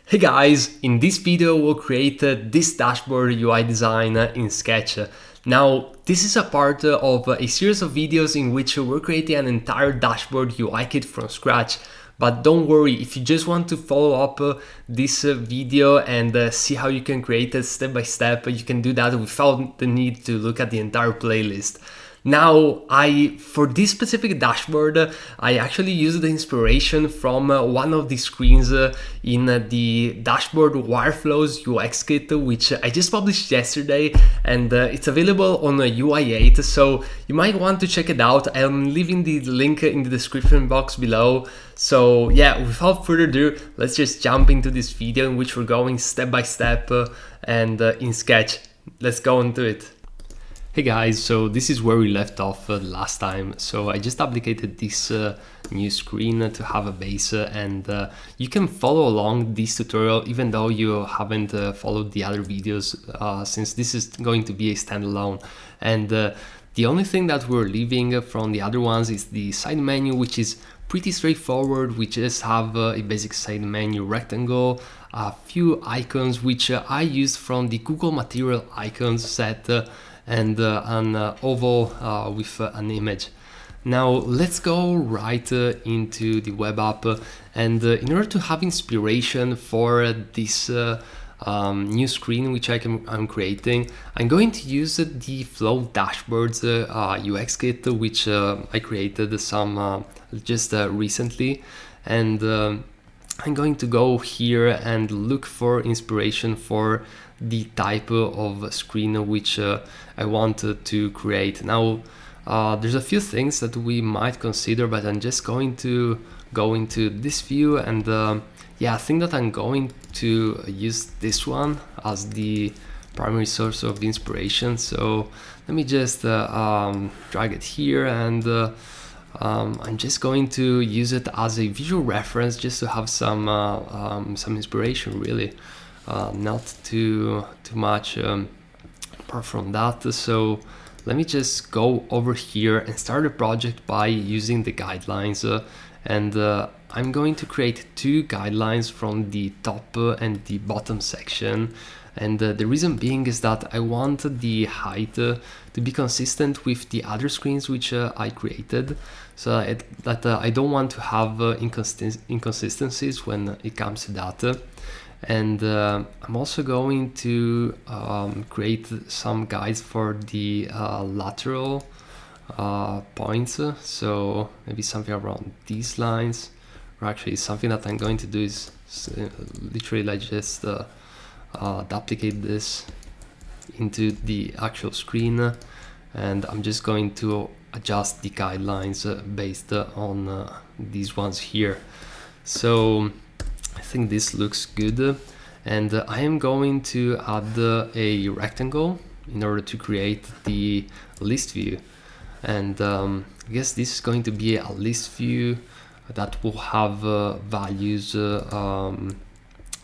Hey guys, in this video we'll create this dashboard UI design in Sketch. Now, this is a part of a series of videos in which we're creating an entire dashboard UI kit from scratch. But don't worry, if you just want to follow up this video and see how you can create it step by step, you can do that without the need to look at the entire playlist. Now, for this specific dashboard, I actually used the inspiration from one of the screens in the dashboard Wireflows UX kit, which I just published yesterday, and it's available on UI8, so you might want to check it out. I'm leaving the link in the description box below. So yeah, without further ado, let's just jump into this video in which we're going step by step and in Sketch. Let's go into it. Hey guys, so this is where we left off last time. So I just duplicated this new screen to have a base and you can follow along this tutorial even though you haven't followed the other videos since this is going to be a standalone. And the only thing that we're leaving from the other ones is the side menu, which is pretty straightforward. We just have a basic side menu rectangle, a few icons which I used from the Google Material Icons set, and an oval with an image. Now let's go right into the web app, and in order to have inspiration for this new screen which I'm creating, I'm going to use the Flow Dashboards UX kit, which I created some just recently, and I'm going to go here and look for inspiration for the type of screen which I wanted to create. Now there's a few things that we might consider, but I'm just going to go into this view, and yeah, I think that I'm going to use this one as the primary source of inspiration. So let me just drag it here, and I'm just going to use it as a visual reference just to have some inspiration, really. Not too much apart from that. So let me just go over here and start a project by using the guidelines, and I'm going to create two guidelines from the top and the bottom section. And the reason being is that I want the height to be consistent with the other screens which I created, so that I don't want to have inconsistencies when it comes to that. And I'm also going to create some guides for the lateral points, so maybe something around these lines, or actually something that I'm going to do is literally like just duplicate this into the actual screen, and I'm just going to adjust the guidelines based on these ones here. So I think this looks good, and I am going to add a rectangle in order to create the list view. And I guess this is going to be a list view that will have values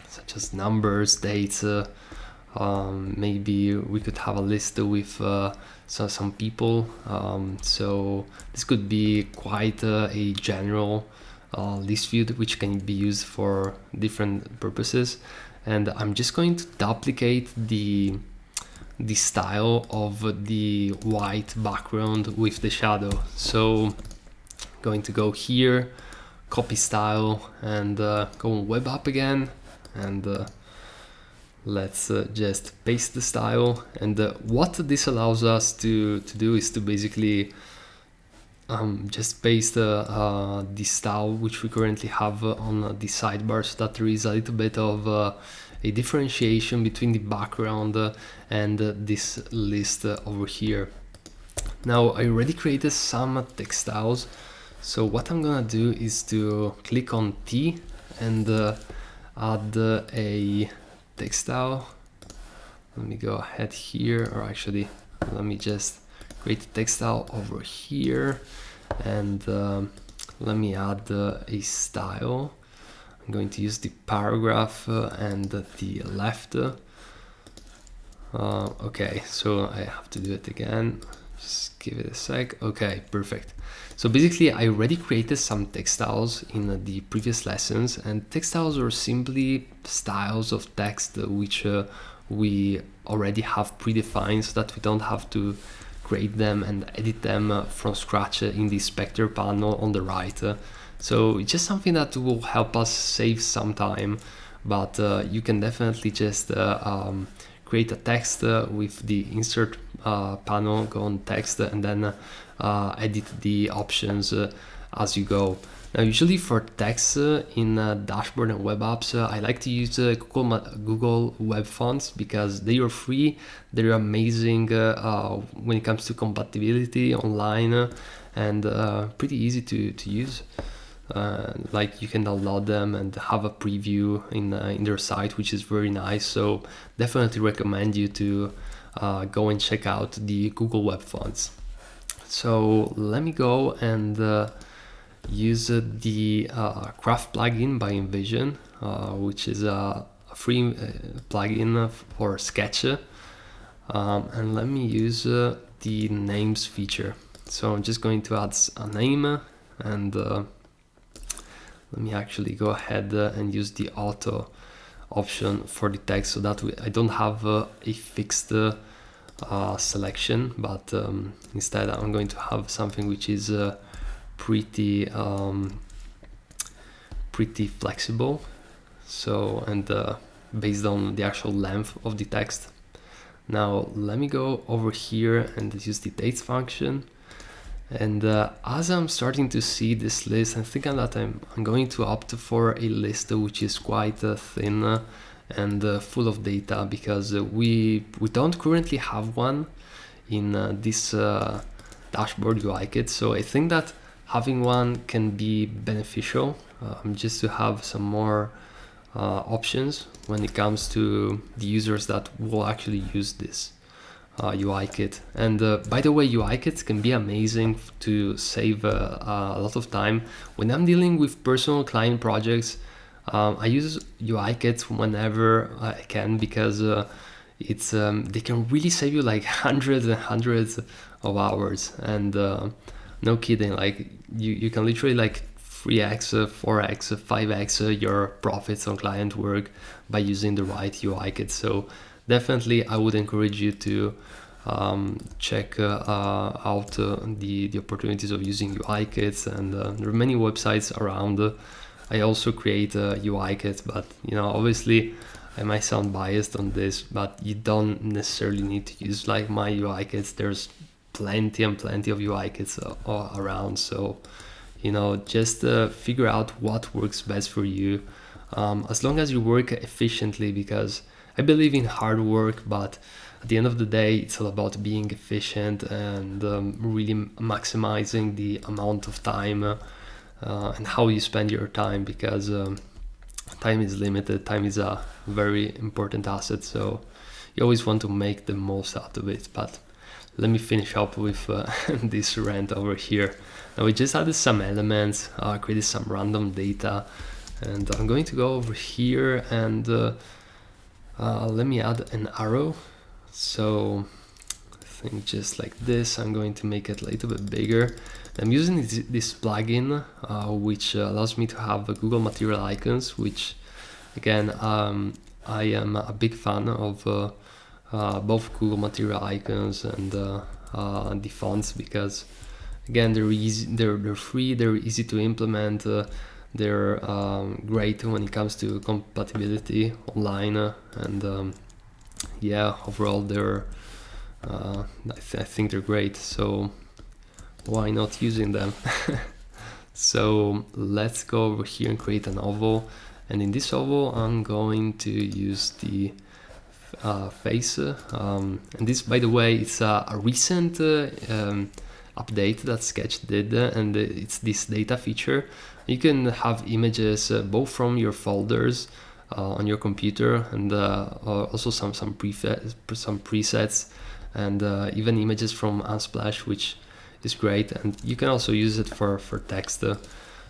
such as numbers, dates, maybe we could have a list with some people, so this could be quite a general list view which can be used for different purposes. And I'm just going to duplicate the style of the white background with the shadow. So I'm going to go here, copy style, and go on web app again, and let's just paste the style. And what this allows us to do is to basically just paste the style which we currently have on the sidebar, so that there is a little bit of a differentiation between the background and this list over here. Now I already created some text styles, so what I'm gonna do is to click on T and add a text style. Let me go ahead here, or actually let me just create a text style over here, and let me add a style. I'm going to use the paragraph and the left. Okay, so I have to do it again. Just give it a sec. Okay, perfect. So basically I already created some textiles in the previous lessons, and textiles are simply styles of text which we already have predefined, so that we don't have to create them and edit them from scratch in the inspector panel on the right. So it's just something that will help us save some time, but you can definitely just create a text with the insert panel, go on text, and then edit the options as you go. Now, usually for text in dashboard and web apps, I like to use Google Web Fonts because they are free. They're amazing when it comes to compatibility online and pretty easy to use. Like you can download them and have a preview in their site, which is very nice. So definitely recommend you to go and check out the Google Web Fonts. So let me go and use the Craft plugin by InVision, which is a free plugin for Sketch. And let me use the names feature. So I'm just going to add a name, and let me actually go ahead and use the auto option for the text, so that I don't have a fixed selection, but instead I'm going to have something which is pretty flexible, so, and based on the actual length of the text. Now let me go over here and use the dates function, and as I'm starting to see this list, I'm thinking that I'm going to opt for a list which is quite thin and full of data, because we don't currently have one in this dashboard UI kit. So I think that having one can be beneficial, just to have some more options when it comes to the users that will actually use this UI kit. And by the way, UI kits can be amazing to save a lot of time. When I'm dealing with personal client projects, I use UI kits whenever I can, because it's they can really save you like hundreds and hundreds of hours. And no kidding, like you can literally like 3x, 4x, 5x your profits on client work by using the right UI kit. So definitely I would encourage you to check out the opportunities of using UI kits, and there are many websites around. I also create a UI kit, but you know, obviously I might sound biased on this, but you don't necessarily need to use like my UI kits. There's plenty and plenty of UI kits around, so you know, just figure out what works best for you, as long as you work efficiently, because I believe in hard work, but at the end of the day, it's all about being efficient and really maximizing the amount of time and how you spend your time, because time is limited. Time is a very important asset, so you always want to make the most out of it. But let me finish up with this rant over here. Now we just added some elements, created some random data, and I'm going to go over here and let me add an arrow. So I think just like this, I'm going to make it a little bit bigger. I'm using this plugin which allows me to have Google Material Icons, which again, I am a big fan of both Google Material Icons and the fonts, because again, they're easy, they're free, they're easy to implement, they're great when it comes to compatibility online, and yeah, overall they're I think they're great, so why not using them? So let's go over here and create an oval, and in this oval I'm going to use the face, and this, by the way, it's a recent update that Sketch did, and it's this data feature. You can have images both from your folders on your computer, and also some presets, and even images from Unsplash, which is great. And you can also use it for text.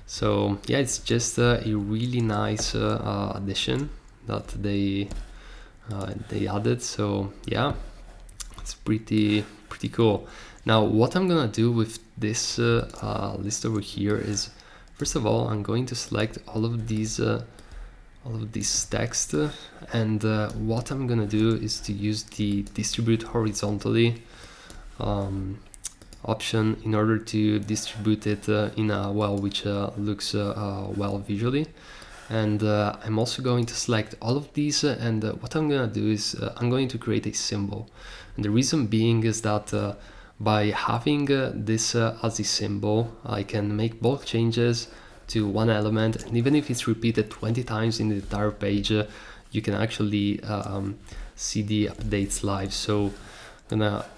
So yeah, it's just a really nice addition that they added. So yeah, it's pretty pretty cool. Now what I'm gonna do with this list over here is, first of all, I'm going to select all of these text, and what I'm gonna do is to use the distribute horizontally option in order to distribute it in a which looks well visually. And I'm also going to select all of these, and what I'm gonna do is I'm going to create a symbol. And the reason being is that by having this as a symbol, I can make bulk changes to one element, and even if it's repeated 20 times in the entire page, you can actually see the updates live. So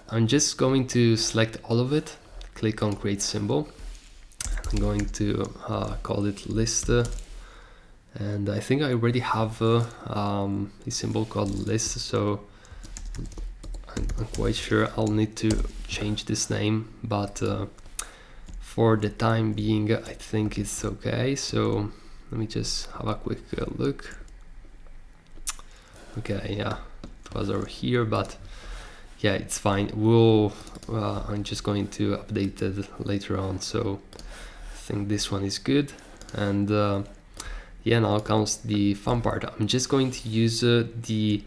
I'm just going to select all of it, click on create symbol. I'm going to call it list, and I think I already have a symbol called list, so I'm quite sure I'll need to change this name, but for the time being I think it's okay. So let me just have a quick look. Okay, yeah, it was over here, but yeah, it's fine. I'm just going to update it later on, so I think this one is good. And yeah, now comes the fun part. I'm just going to use the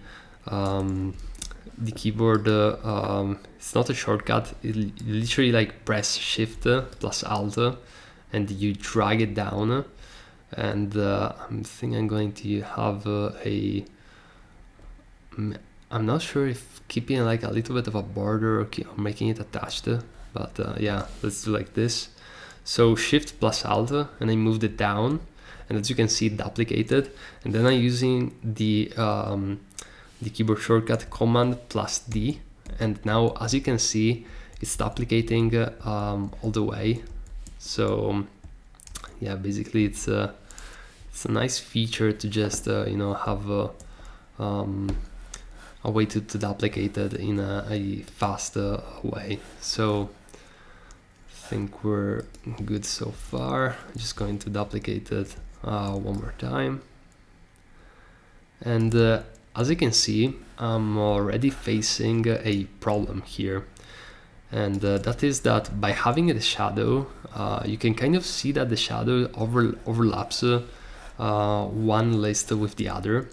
keyboard. It's not a shortcut. You literally like press Shift plus Alt, and you drag it down. And I think I'm going to have I'm not sure if keeping like a little bit of a border or making it attached, but yeah, let's do like this. So Shift plus Alt, and I moved it down, and as you can see, it duplicated. And then I'm using the keyboard shortcut Command plus D, and now as you can see, it's duplicating all the way. So yeah, basically it's a nice feature to just have a way to duplicate it in a fast way. So I think we're good so far. I'm just going to duplicate it one more time, and as you can see, I'm already facing a problem here, and that is that by having the shadow, you can kind of see that the shadow overlaps one list with the other.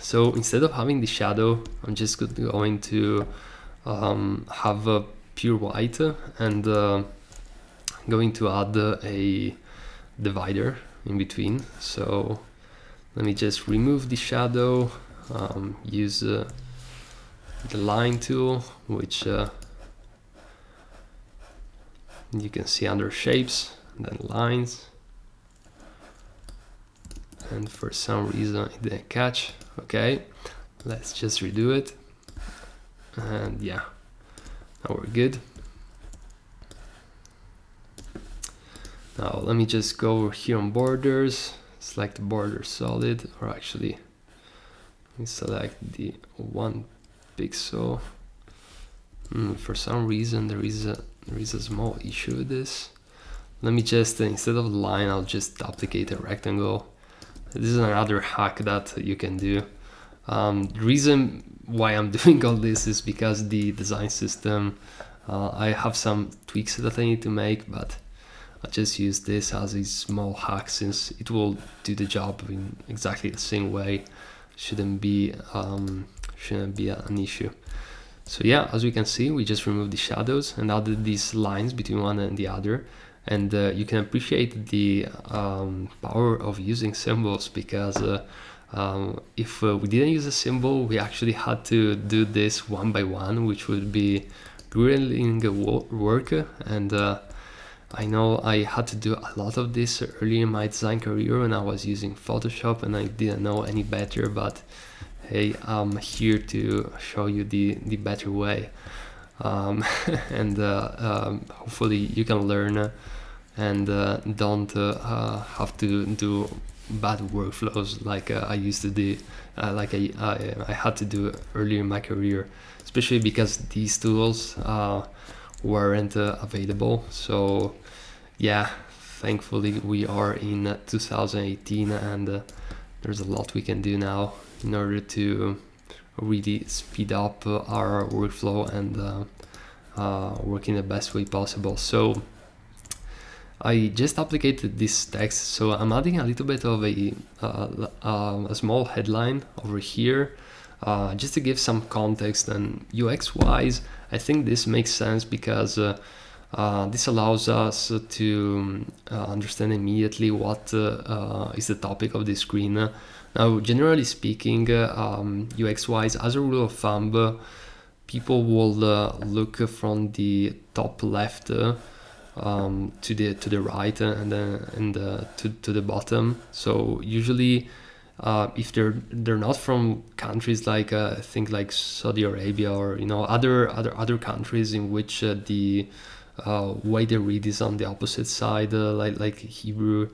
So instead of having the shadow, I'm just going to have a pure white, and going to add a divider in between. So let me just remove the shadow, use the line tool, which you can see under shapes, and then lines, and for some reason it didn't catch. Okay, let's just redo it, and yeah, now we're good. Now let me just go over here on borders, select border solid, or actually let me select the 1 pixel. For some reason there is a small issue with this. Let me just instead of the line, I'll just duplicate a rectangle. This is another hack that you can do. The reason why I'm doing all this is because the design system, I have some tweaks that I need to make, but I just use this as a small hack since it will do the job in exactly the same way. Shouldn't be an issue. So yeah, as we can see, we just removed the shadows and added these lines between one and the other. And you can appreciate the power of using symbols, because if we didn't use a symbol, we actually had to do this one by one, which would be grueling work. And I know I had to do a lot of this early in my design career when I was using Photoshop and I didn't know any better, but hey, I'm here to show you the better way. And hopefully you can learn and don't have to do bad workflows like I used to do, like I had to do earlier in my career, especially because these tools weren't available. So yeah, thankfully we are in 2018, and there's a lot we can do now in order to really speed up our workflow and work in the best way possible. So I just applied this text, so I'm adding a little bit of a small headline over here, just to give some context. And UX wise, I think this makes sense because this allows us to understand immediately what is the topic of the screen. Now, generally speaking, UX wise, as a rule of thumb, people will look from the top left to the right and to the bottom. So usually, if they're not from countries like I think like Saudi Arabia or other countries in which the way they read is on the opposite side, like Hebrew.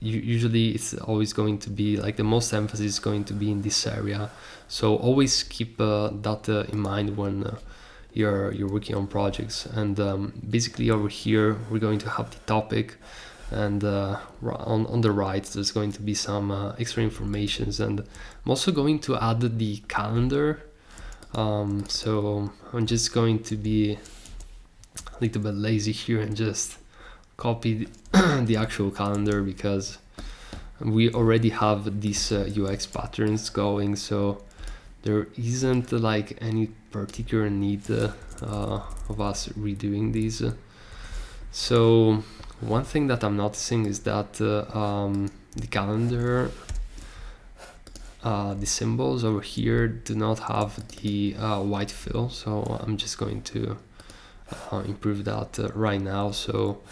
Usually it's always going to be like the most emphasis is going to be in this area. So always keep that in mind when you're working on projects. And basically over here we're going to have the topic, and on the right there's going to be some extra informations, and I'm also going to add the calendar. So I'm just going to be a little bit lazy here and just copy the actual calendar, because we already have these UX patterns going, so there isn't like any particular need of us redoing these. So one thing that I'm noticing is that the calendar, the symbols over here do not have the white fill, so I'm just going to improve that right now. So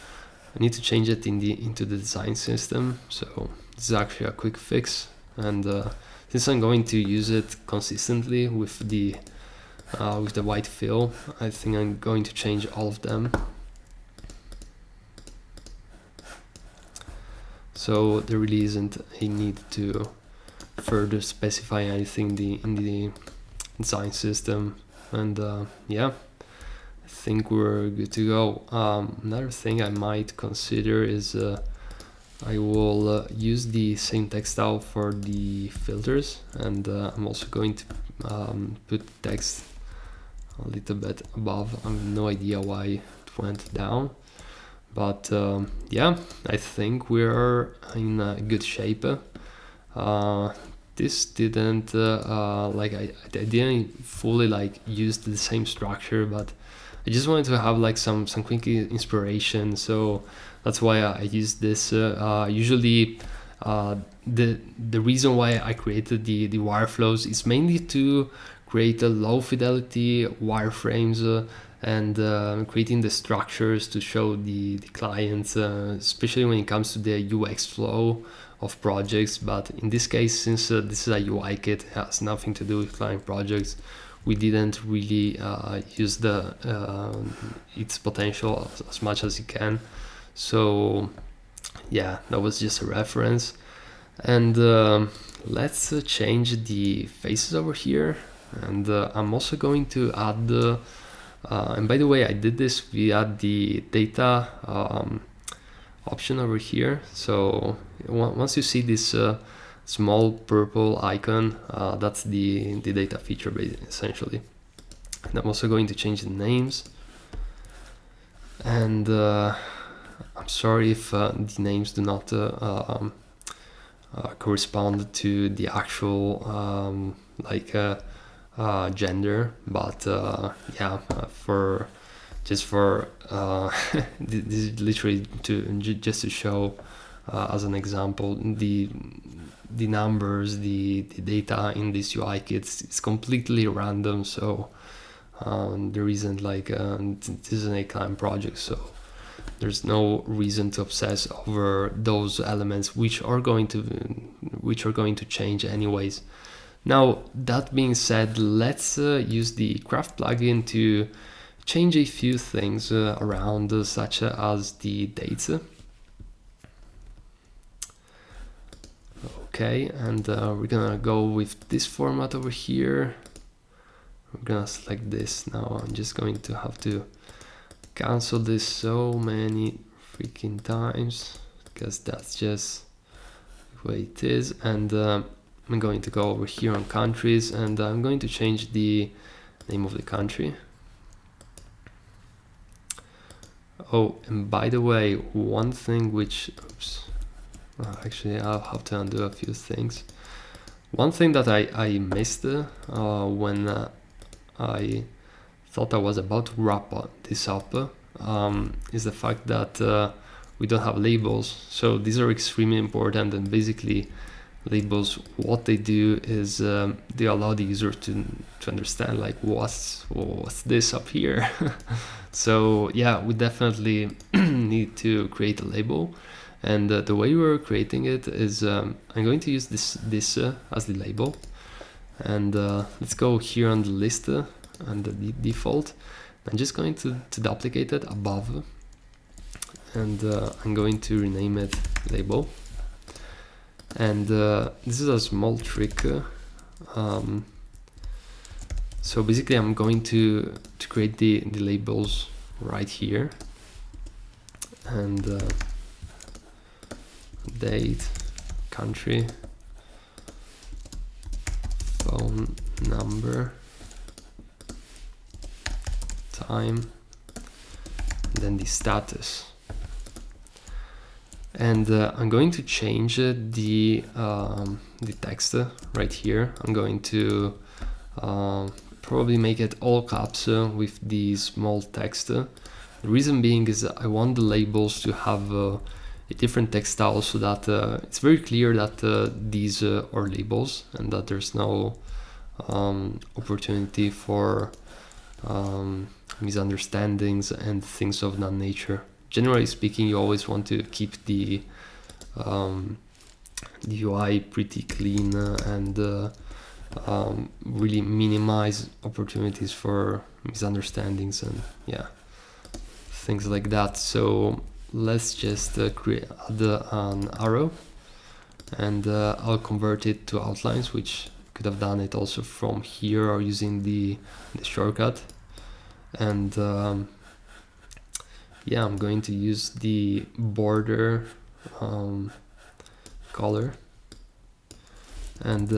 I need to change it into the design system. So this is actually a quick fix, and since I'm going to use it consistently with the white fill, I think I'm going to change all of them. So there really isn't a need to further specify anything in the design system, and yeah, I think we're good to go. Another thing I might consider is I will use the same text style for the filters, and I'm also going to put text a little bit above. I have no idea why it went down, but yeah, I think we're in good shape. This didn't I didn't fully like use the same structure, but I just wanted to have like some quick inspiration, so that's why I used this. Usually the reason why I created the wireflows is mainly to create a low fidelity wireframes and creating the structures to show the clients, especially when it comes to the UX flow of projects. But in this case, since this is a UI kit, it has nothing to do with client projects, we didn't really use its potential as much as it can. So yeah, that was just a reference. And let's change the faces over here, and I'm also going to add and by the way, I did this via the data option over here. So once you see this small purple icon, that's the data feature essentially. And I'm also going to change the names, and I'm sorry if the names do not correspond to the actual gender, but yeah, for this is literally just to show as an example the numbers, the data in this UI kit is completely random. So there isn't like this isn't a client project, so there's no reason to obsess over those elements which are going to change anyways. Now, that being said, let's use the Craft plugin to change a few things around, such as the dates. Okay, and we're gonna go with this format over here. We're gonna select this. Now I'm just going to have to cancel this so many freaking times, because that's just the way it is. And I'm going to go over here on countries, and I'm going to change the name of the country. Oh, and by the way, one thing which, oops, actually I'll have to undo a few things. One thing that I missed when I thought I was about to wrap this up is the fact that we don't have labels. So these are extremely important, and basically labels, what they do is they allow the user to understand like what's this up here. So yeah, we definitely need to create a label, and the way we're creating it is I'm going to use this as the label, and let's go here on the list and the default. I'm just going to duplicate it above, and I'm going to rename it label. And this is a small trick. So basically I'm going to create the labels right here, and date, country, phone number, time, and then the status. And I'm going to change the text right here. I'm going to probably make it all caps with the small text. The reason being is that I want the labels to have a different text style, so that it's very clear that these are labels, and that there's no opportunity for misunderstandings and things of that nature. Generally speaking, you always want to keep the UI pretty clean and really minimize opportunities for misunderstandings and yeah, things like that. So let's just create an arrow, and I'll convert it to outlines, which could have done it also from here or using the shortcut. And yeah, I'm going to use the border color, and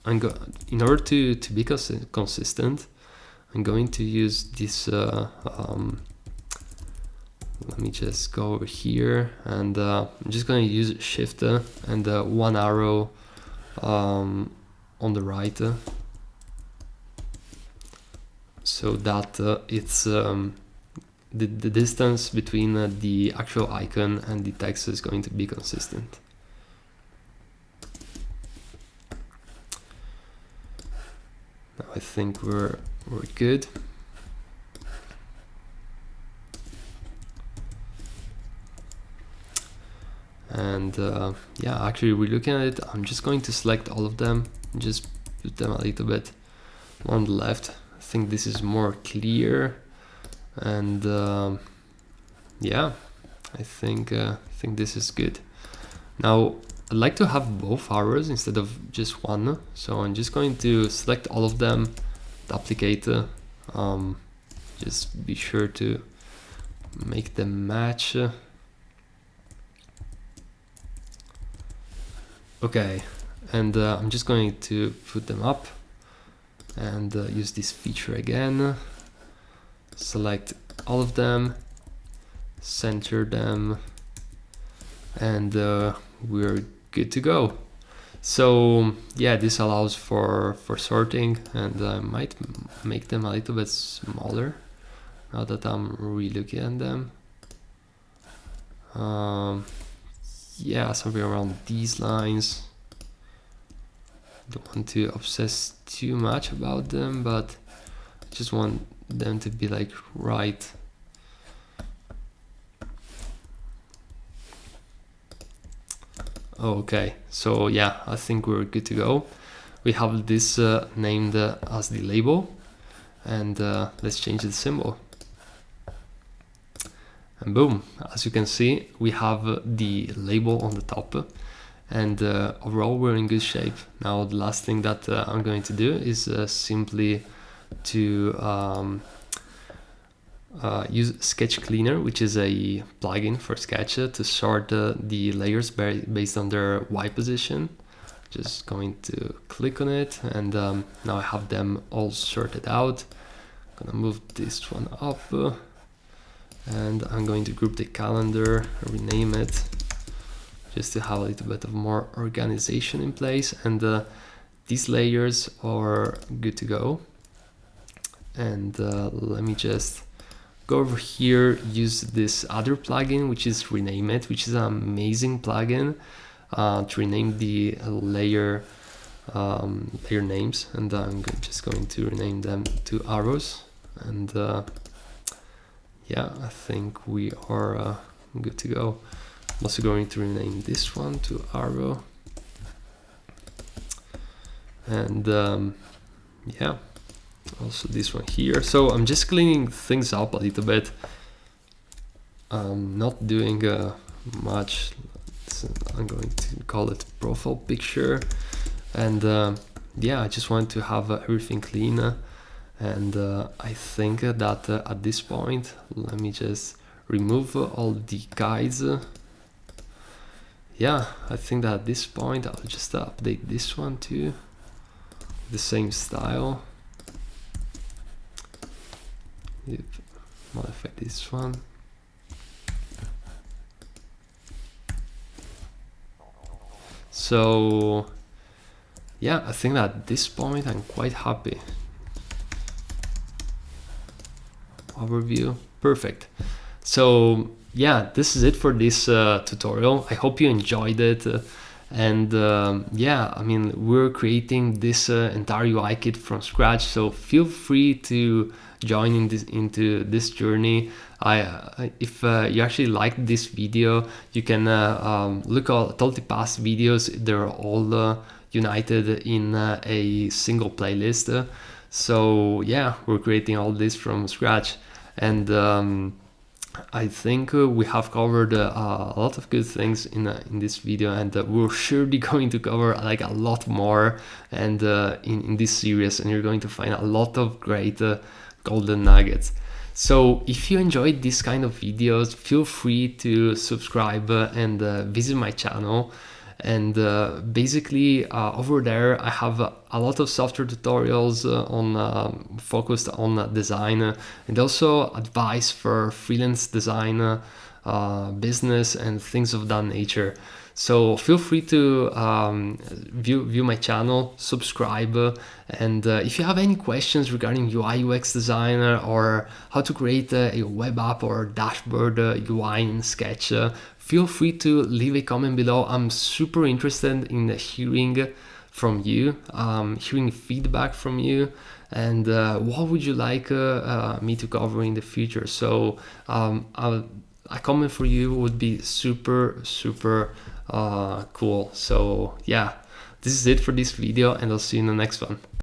in order to be consistent, I'm going to use this. Let me just go over here, and I'm just going to use Shift and one arrow on the right, so that it's the distance between the actual icon and the text is going to be consistent. Now I think we're good. And yeah, actually relooking at it, I'm just going to select all of them, just put them a little bit on the left. I think this is more clear. And yeah, I think this is good. Now I'd like to have both arrows instead of just one, so I'm just going to select all of them, duplicate, just be sure to make them match. Okay, and I'm just going to put them up and use this feature again. Select all of them, center them, and we're good to go. So yeah, this allows for sorting, and I might make them a little bit smaller now that I'm re-looking at them. Yeah, somewhere around these lines. Don't want to obsess too much about them, but I just want them to be like right. Okay, so yeah, I think we're good to go. We have this named as the label, and let's change the symbol. And boom, as you can see, we have the label on the top, and overall we're in good shape. Now the last thing that I'm going to do is simply to use Sketch Cleaner, which is a plugin for Sketch to sort the layers based on their Y position. Just going to click on it, and now I have them all sorted out. Gonna move this one up, And I'm going to group the calendar, rename it, just to have a little bit of more organization in place. And these layers are good to go. And let me just go over here, use this other plugin, which is Rename It, which is an amazing plugin to rename the layer names. And I'm just going to rename them to arrows. And yeah, I think we are good to go. I'm also going to rename this one to arrow. And yeah, also this one here. So I'm just cleaning things up a little bit. I'm not doing much. So I'm going to call it profile picture. And yeah, I just want to have everything clean. And I think that at this point, let me just remove all the guides. Yeah, I think that at this point, I'll just update this one too. The same style. Yep. Modify this one. So yeah, I think that at this point I'm quite happy. Overview, perfect. So yeah, this is it for this tutorial. I hope you enjoyed it. And yeah, I mean, we're creating this entire UI kit from scratch, so feel free to join into this journey. If you actually liked this video, you can look at all the past videos. They're all united in a single playlist. So yeah, we're creating all this from scratch. And I think we have covered a lot of good things in this video, and we're surely going to cover like a lot more and in this series, and you're going to find a lot of great golden nuggets. So if you enjoyed this kind of videos, feel free to subscribe and visit my channel. And basically over there I have a lot of software tutorials on focused on design, and also advice for freelance design, business and things of that nature. So feel free to view my channel, subscribe, and if you have any questions regarding UI UX designer or how to create a web app or dashboard UI in Sketch, feel free to leave a comment below. I'm super interested in hearing from you, hearing feedback from you, and what would you like me to cover in the future. So a comment for you would be super cool. So yeah, this is it for this video, and I'll see you in the next one.